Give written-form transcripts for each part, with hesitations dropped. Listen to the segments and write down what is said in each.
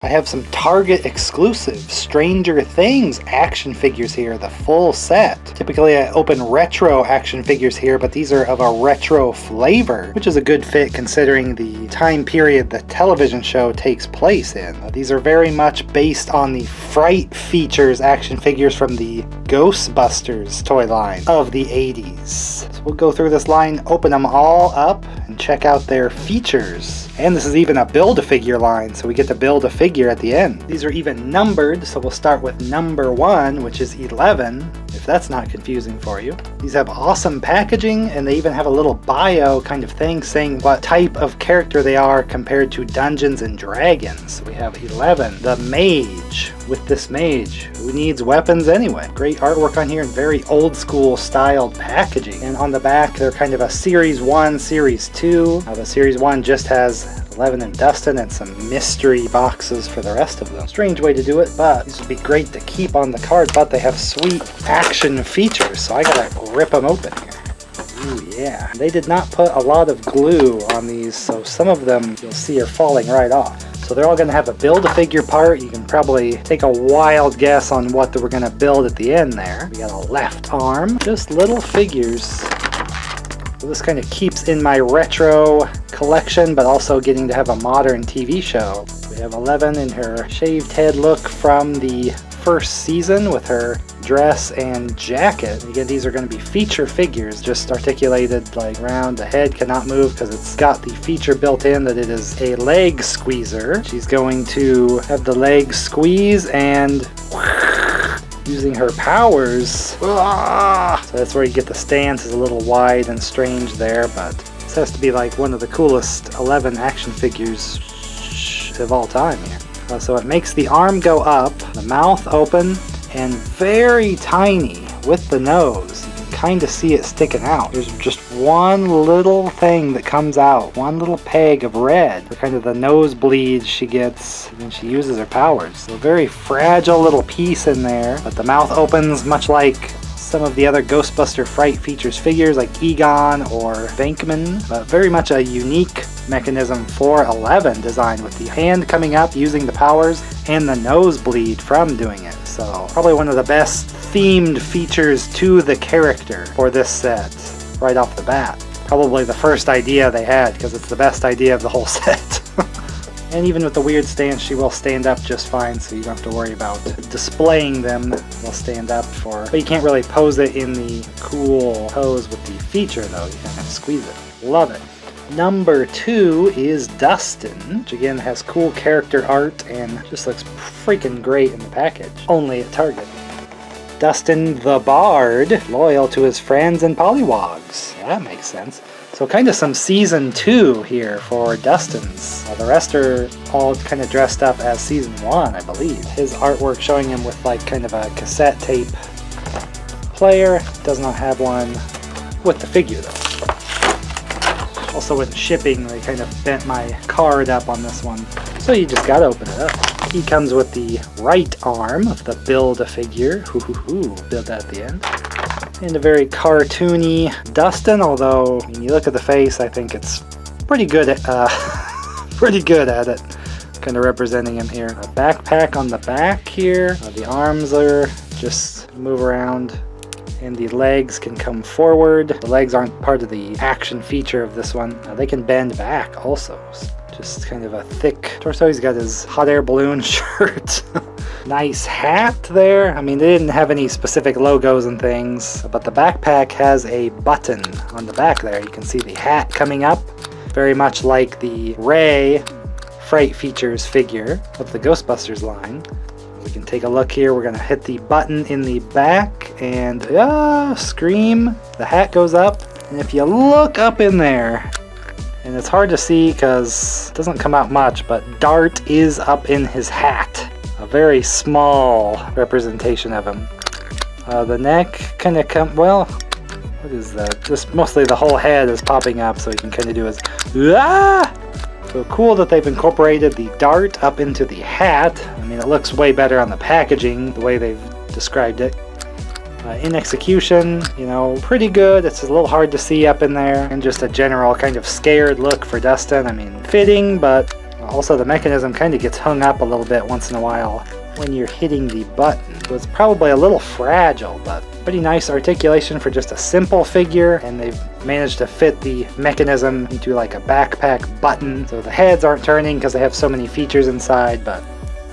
I have some Target exclusive Stranger Things action figures here, the full set. Typically I open retro action figures here, but these are of a retro flavor, which is a good fit considering the time period the television show takes place in. These are very much based on the Fright Features action figures from the Ghostbusters toy line of the 80s. So we'll go through this line, open them all up, and check out their features. And this is even a Build-A-Figure line, so we get to build a figure at the end. These are even numbered, so we'll start with number 1, which is 11, if that's not confusing for you. These have awesome packaging, and they even have a little bio kind of thing saying what type of character they are compared to Dungeons and Dragons. So we have 11, the Mage. With this mage, who needs weapons anyway? Great artwork on here and very old school styled packaging. And on the back, they're kind of a Series 1, Series 2. The Series 1 just has 11 and Dustin and some mystery boxes for the rest of them. Strange way to do it, but these would be great to keep on the card, but they have sweet action features, so I gotta rip them open here. Ooh, yeah. They did not put a lot of glue on these, so some of them you'll see are falling right off. So they're all going to have a Build-A-Figure part. You can probably take a wild guess on what we're going to build at the end there. We got a left arm, just little figures. So this kind of keeps in my retro collection, but also getting to have a modern TV show. We have 11 in her shaved head look from the first season with her dress and jacket. Again, these are going to be feature figures, just articulated like round. The head cannot move because it's got the feature built in that it is a leg squeezer. She's going to have the leg squeeze and using her powers. So that's where you get the stance is a little wide and strange there, but this has to be like one of the coolest 11 action figures of all time here. So it makes the arm go up, the mouth open, and very tiny with the nose. You can kind of see it sticking out. There's just one little thing that comes out, one little peg of red for kind of the nosebleeds she gets when she uses her powers. So a very fragile little piece in there, but the mouth opens much like some of the other Ghostbuster Fright Features figures like Egon or Venkman, but very much a unique mechanism for 11 design with the hand coming up using the powers and the nosebleed from doing it. So probably one of the best themed features to the character for this set right off the bat. Probably the first idea they had because it's the best idea of the whole set. And even with the weird stance, she will stand up just fine, so you don't have to worry about displaying them. They'll stand up for, but you can't really pose it in the cool pose with the feature though. You kind of squeeze it. Love it. Number 2 is Dustin, which again has cool character art and just looks freaking great in the package. Only at Target. Dustin the Bard, loyal to his friends and pollywogs. Yeah, that makes sense. So kind of some season 2 here for Dustin's. The rest are all kind of dressed up as season 1, I believe. His artwork showing him with like kind of a cassette tape player. Does not have one with the figure though. Also with shipping, they kind of bent my card up on this one. So you just gotta open it up. He comes with the right arm of the Build-A-Figure. Build that at the end. And a very cartoony Dustin, although when you look at the face, I think it's pretty good at it. Kind of representing him here. A backpack on the back here. The arms are just move around. And the legs can come forward. The legs aren't part of the action feature of this one. They can bend back also. Just kind of a thick torso. He's got his hot air balloon shirt. Nice hat there. I mean, they didn't have any specific logos and things, but the backpack has a button on the back there. You can see the hat coming up, very much like the Ray Fright Features figure of the Ghostbusters line. We can take a look here. We're gonna hit the button in the back and scream. The hat goes up, and if you look up in there, and it's hard to see because it doesn't come out much, but Dart is up in his hat. A very small representation of him. The neck kind of what is that? Just mostly the whole head is popping up, so you can kind of do his So cool that they've incorporated the Dart up into the hat. I mean, it looks way better on the packaging, the way they've described it. In execution, you know, pretty good. It's a little hard to see up in there. And just a general kind of scared look for Dustin. I mean, fitting, but Also, the mechanism kind of gets hung up a little bit once in a while when you're hitting the button. So it's probably a little fragile, but pretty nice articulation for just a simple figure, and they've managed to fit the mechanism into like a backpack button. So the heads aren't turning because they have so many features inside, but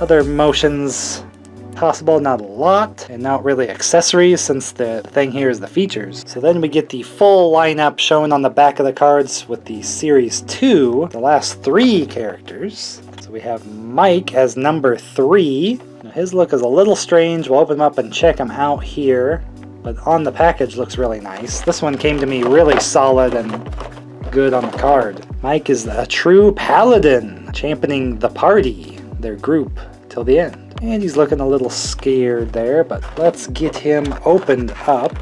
other motions possible, not a lot, and not really accessories since the thing here is the features. So then we get the full lineup shown on the back of the cards with the Series 2, the last 3 characters. So we have Mike as number 3. Now his look is a little strange. We'll open him up and check him out here, but on the package looks really nice. This one came to me really solid and good on the card. Mike is a true paladin, championing the party, their group, till the end. And he's looking a little scared there, but let's get him opened up.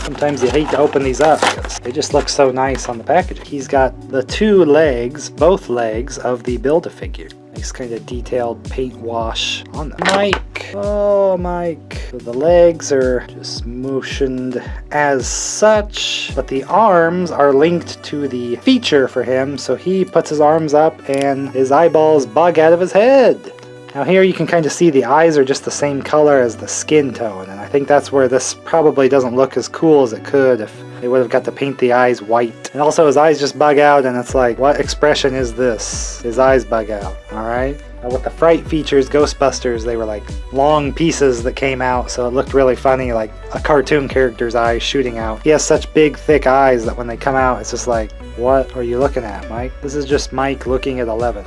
Sometimes you hate to open these up because they just look so nice on the package. He's got the 2 legs, both legs of the Build-A-Figure. Nice kind of detailed paint wash on the Mike. Oh, Mike. So the legs are just motioned as such, but the arms are linked to the feature for him, so he puts his arms up and his eyeballs bug out of his head. Now here you can kind of see the eyes are just the same color as the skin tone, and I think that's where this probably doesn't look as cool as it could if they would have got to paint the eyes white. And also his eyes just bug out, and it's like, what expression is this? His eyes bug out, alright? With the Fright Features Ghostbusters, they were like long pieces that came out, so it looked really funny, like a cartoon character's eyes shooting out. He has such big, thick eyes that when they come out, it's just like, what are you looking at, Mike? This is just Mike looking at 11.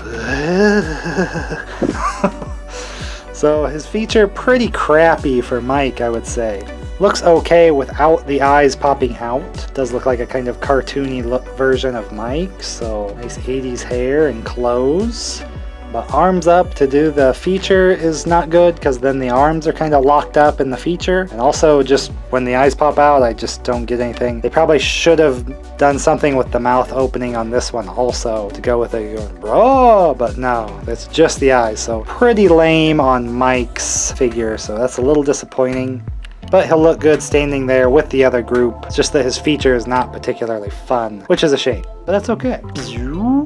So his feature pretty crappy for Mike, I would say. Looks okay without the eyes popping out. Does look like a kind of cartoony version of Mike, so nice 80s hair and clothes. But arms up to do the feature is not good because then the arms are kind of locked up in the feature. And also just when the eyes pop out, I just don't get anything. They probably should have done something with the mouth opening on this one also to go with it going, bro, but no, it's just the eyes. So pretty lame on Mike's figure, so that's a little disappointing. But he'll look good standing there with the other group. It's just that his feature is not particularly fun, which is a shame, but that's okay.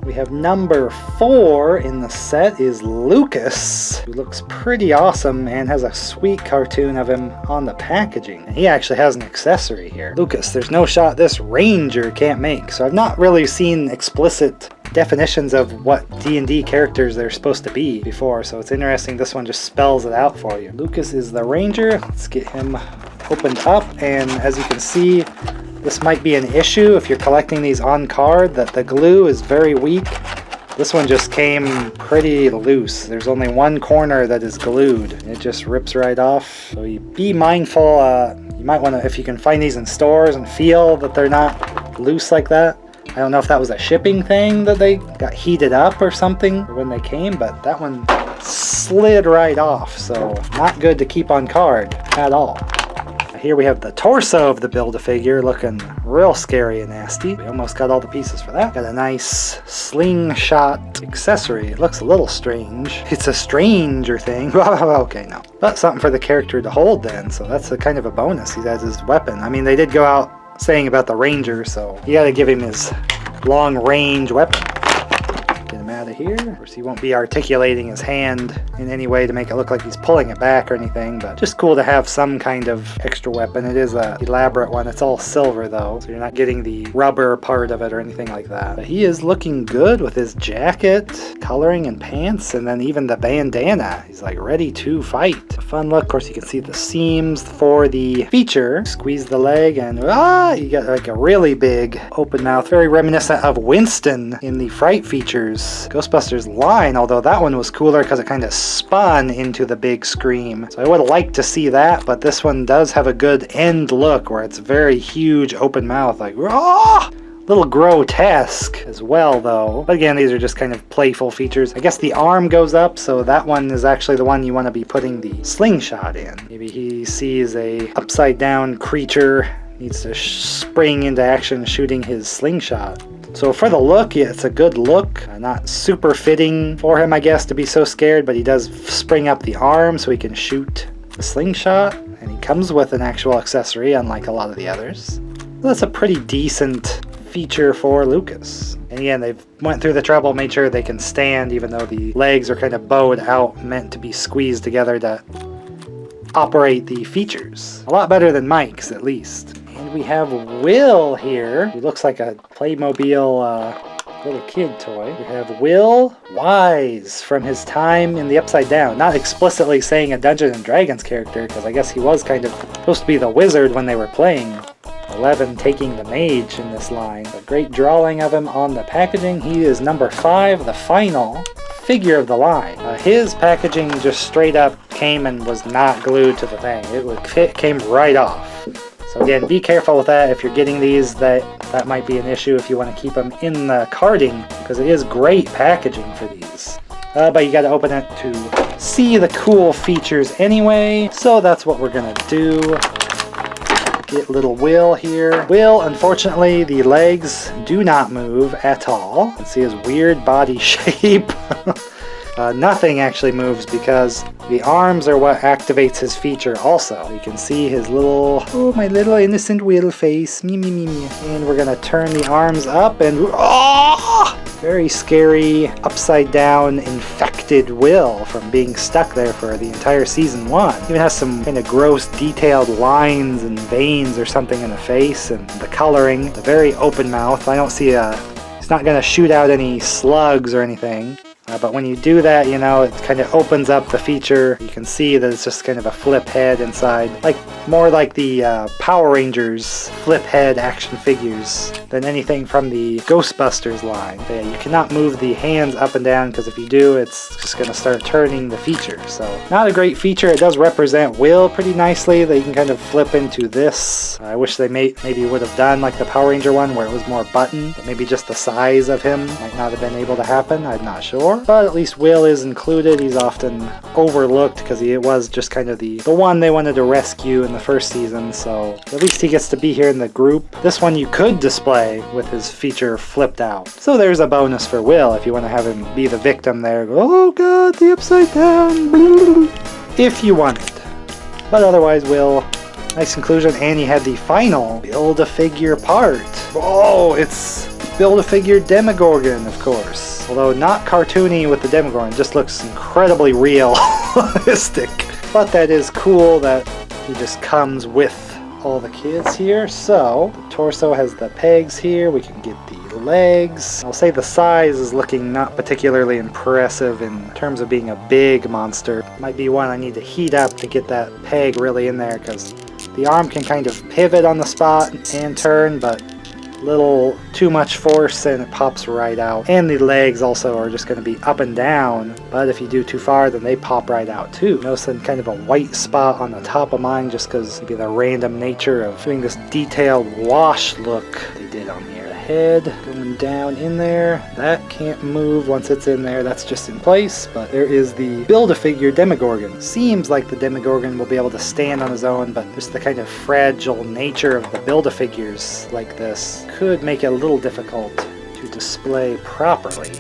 We have number 4 in the set is Lucas, who looks pretty awesome and has a sweet cartoon of him on the packaging. And he actually has an accessory here. Lucas, there's no shot this Ranger can't make, so I've not really seen explicit definitions of what D&D characters they're supposed to be before, so it's interesting this one just spells it out for you. Lucas is the Ranger. Let's get him opened up, and as you can see, this might be an issue if you're collecting these on card, that the glue is very weak. This one just came pretty loose. There's only one corner that is glued. It just rips right off. So you be mindful, you might want to, if you can find these in stores and feel that they're not loose like that. I don't know if that was a shipping thing that they got heated up or something when they came, but that one slid right off, so not good to keep on card at all. Here we have the torso of the Build-A-Figure looking real scary and nasty. We almost got all the pieces for that. Got a nice slingshot accessory. It looks a little strange. It's a stranger thing. Okay, no. But something for the character to hold then, so that's a kind of a bonus. He has his weapon. I mean, they did go out saying about the Ranger, so you gotta give him his long-range weapon. Get him out of here. Of course, he won't be articulating his hand in any way to make it look like he's pulling it back or anything, but just cool to have some kind of extra weapon. It is an elaborate one. It's all silver, though, so you're not getting the rubber part of it or anything like that. But he is looking good with his jacket, coloring, and pants, and then even the bandana. He's like ready to fight. A fun look. Of course, you can see the seams for the feature. Squeeze the leg, and you got like a really big open mouth, very reminiscent of Winston in the Fright Features Ghostbusters line, although that one was cooler because it kind of spun into the big scream. So I would like to see that, but this one does have a good end look where it's very huge open mouth, like raw! Little grotesque as well, though. But again, these are just kind of playful features. I guess the arm goes up, so that one is actually the one you want to be putting the slingshot in. Maybe he sees a upside down creature, needs to spring into action shooting his slingshot. So for the look, yeah, it's a good look. Not super fitting for him, I guess, to be so scared, but he does spring up the arm so he can shoot the slingshot, and he comes with an actual accessory, unlike a lot of the others. That's a pretty decent feature for Lucas. And again, they've went through the trouble, made sure they can stand even though the legs are kind of bowed out, meant to be squeezed together to operate the features. A lot better than Mike's, at least. And we have Will here. He looks like a Playmobil little kid toy. We have Will Wise from his time in the Upside Down. Not explicitly saying a Dungeons and Dragons character, because I guess he was kind of supposed to be the wizard when they were playing. 11 taking the mage in this line. A great drawing of him on the packaging. He is number 5, the final figure of the line. His packaging just straight up came and was not glued to the thing. It came right off. So again, be careful with that. If you're getting these, that might be an issue if you want to keep them in the carting, because it is great packaging for these. But you got to open it to see the cool features anyway. So that's what we're gonna do. Get little Will here. Will, unfortunately, the legs do not move at all. You can see his weird body shape. Nothing actually moves because the arms are what activates his feature also. You can see his little, oh, my little innocent Will face. Me, me, me, me. And we're gonna turn the arms up and, oh! Very scary, upside down, infected Will from being stuck there for the entire season 1. Even has some kind of gross detailed lines and veins or something in the face, and the coloring, the very open mouth. I don't see he's not gonna shoot out any slugs or anything. But when you do that, you know, it kind of opens up the feature. You can see that it's just kind of a flip head inside. More like the Power Rangers flip head action figures than anything from the Ghostbusters line. But yeah, you cannot move the hands up and down, because if you do, it's just going to start turning the feature. So not a great feature. It does represent Will pretty nicely. That you can kind of flip into this. I wish they maybe would have done like the Power Ranger one where it was more button. But maybe just the size of him might not have been able to happen. I'm not sure. But at least Will is included. He's often overlooked because he was just kind of the one they wanted to rescue in the first season, so at least he gets to be here in the group. This one you could display with his feature flipped out. So there's a bonus for Will if you want to have him be the victim there. Go, oh god, the upside down. If you want it. But otherwise, Will, nice inclusion. And you had the final Build-A-Figure part. Oh, it's Build-A-Figure Demogorgon, of course. Although not cartoony with the Demogorgon, just looks incredibly realistic. But that is cool that he just comes with all the kids here. So the torso has the pegs here. We can get the legs. I'll say the size is looking not particularly impressive in terms of being a big monster. Might be one I need to heat up to get that peg really in there, because the arm can kind of pivot on the spot and turn, but little too much force and it pops right out. And the legs also are just going to be up and down, but if you do too far, then they pop right out too. Noticing kind of a white spot on the top of mine just because maybe the random nature of doing this detailed wash look they did on here. The head going down in there, that can't move once it's in there, that's just in place. But there is the Build-A-Figure Demogorgon. Seems like the Demogorgon will be able to stand on his own, but just the kind of fragile nature of the Build-A-Figures like this could make it a little difficult to display properly.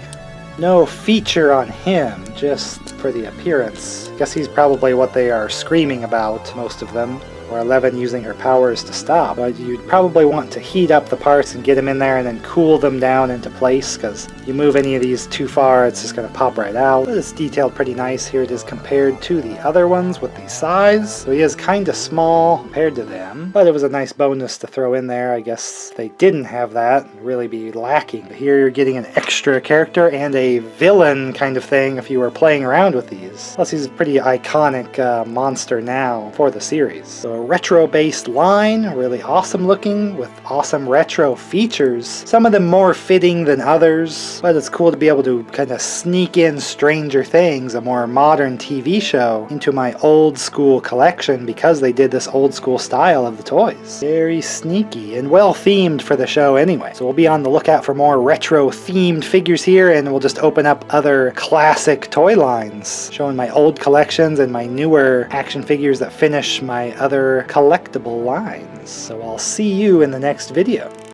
No feature on him, just for the appearance. Guess he's probably what they are screaming about, most of them. Or 11 using her powers to stop. But you'd probably want to heat up the parts and get them in there and then cool them down into place, because you move any of these too far, it's just going to pop right out. But it's detailed pretty nice. Here it is compared to the other ones with the size. So he is kind of small compared to them, but it was a nice bonus to throw in there. I guess they didn't have that, it'd really be lacking. But here you're getting an extra character and a villain kind of thing if you were playing around with these. Plus he's a pretty iconic monster now for the series. So retro-based line, really awesome looking with awesome retro features. Some of them more fitting than others, but it's cool to be able to kind of sneak in Stranger Things, a more modern TV show, into my old school collection because they did this old school style of the toys. Very sneaky and well themed for the show anyway. So we'll be on the lookout for more retro themed figures here, and we'll just open up other classic toy lines, showing my old collections and my newer action figures that finish my other collectible lines. So I'll see you in the next video.